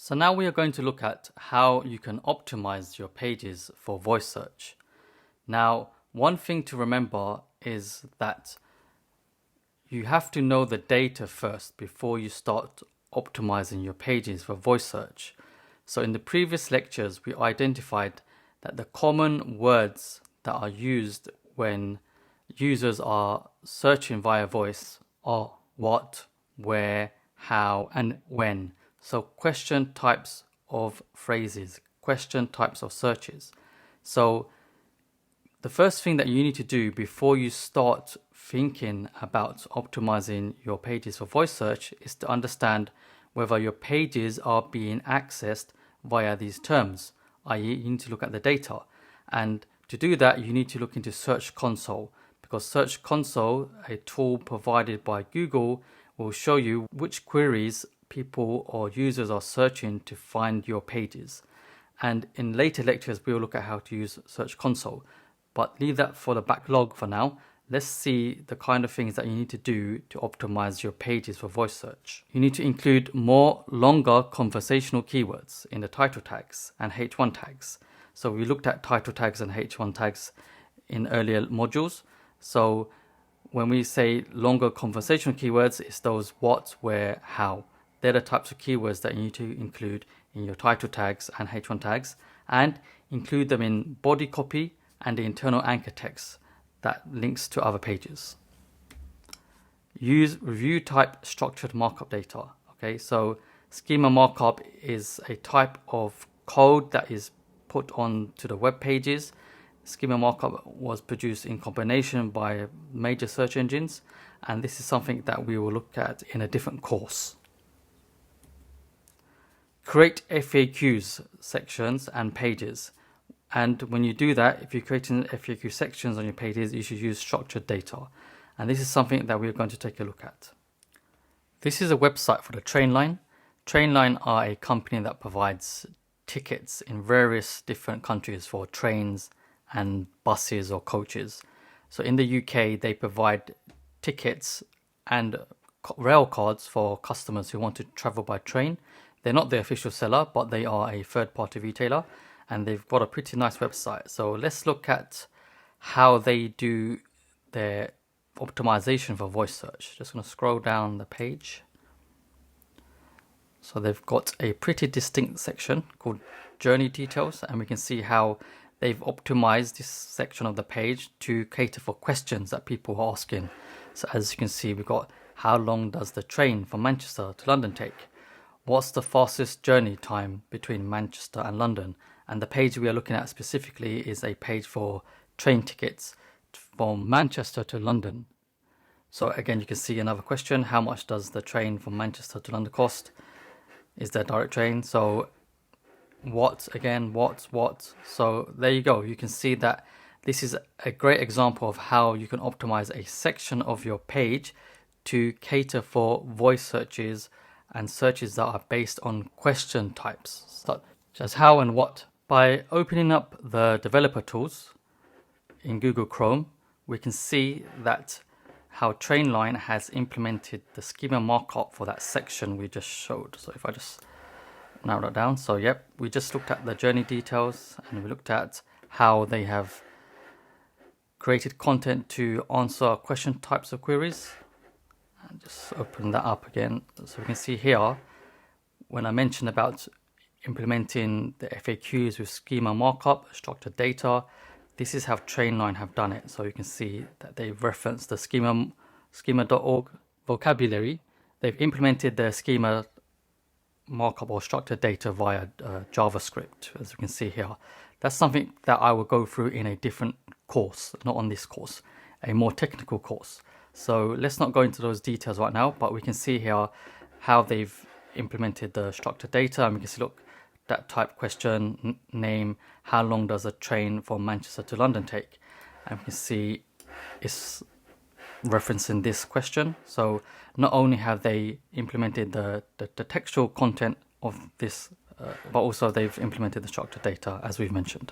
So now we are going to look at how you can optimize your pages for voice search. Now, one thing to remember is that you have to know the data first before you start optimizing your pages for voice search. So in the previous lectures, we identified that the common words that are used when users are searching via voice are what, where, how, and when. So question types of phrases, question types of searches. So the first thing that you need to do before you start thinking about optimizing your pages for voice search is to understand whether your pages are being accessed via these terms, i.e. you need to look at the data. And to do that, you need to look into Search Console, because Search Console, a tool provided by Google, will show you which queries people or users are searching to find your pages. And in later lectures, we will look at how to use Search Console. But leave that for the backlog for now. Let's see the kind of things that you need to do to optimize your pages for voice search. You need to include more longer conversational keywords in the title tags and H1 tags. So we looked at title tags and H1 tags in earlier modules. So when we say longer conversational keywords, it's those what, where, how. They're the types of keywords that you need to include in your title tags and H1 tags, and include them in body copy and the internal anchor text that links to other pages. Use review type structured markup data. Okay, so schema markup is a type of code that is put onto the web pages. Schema markup was produced in combination by major search engines, and this is something that we will look at in a different course. Create FAQs sections and pages. And when you do that, if you're creating FAQ sections on your pages, you should use structured data. And this is something that we're going to take a look at. This is a website for the Trainline. Trainline are a company that provides tickets in various different countries for trains and buses or coaches. So in the UK, they provide tickets and rail cards for customers who want to travel by train. They're not the official seller, but they are a third-party retailer, and they've got a pretty nice website. So let's look at how they do their optimization for voice search. Just going to scroll down the page. So they've got a pretty distinct section called Journey Details, and we can see how they've optimized this section of the page to cater for questions that people are asking. So as you can see, we've got how long does the train from Manchester to London take? What's the fastest journey time between Manchester and London? And the page we are looking at specifically is a page for train tickets from Manchester to London. So again, you can see another question. How much does the train from Manchester to London cost? Is there a direct train? So what? So there you go. You can see that this is a great example of how you can optimize a section of your page to cater for voice searches and searches that are based on question types, such as how and what. By opening up the developer tools in Google Chrome, we can see that how Trainline has implemented the schema markup for that section we just showed. So if I just narrow that down. So yep, we just looked at the journey details, and we looked at how they have created content to answer question types of queries. And just open that up again. So we can see here, when I mentioned about implementing the FAQs with schema markup, structured data, this is how Trainline have done it. So you can see that they've referenced the schema.org vocabulary. They've implemented their schema markup or structured data via JavaScript, as you can see here. That's something that I will go through in a different course, not on this course, a more technical course. So let's not go into those details right now, but we can see here how they've implemented the structured data, and we can see, look, that type question, name, how long does a train from Manchester to London take? And we can see it's referencing this question. So not only have they implemented the textual content of this, but also they've implemented the structured data, as we've mentioned.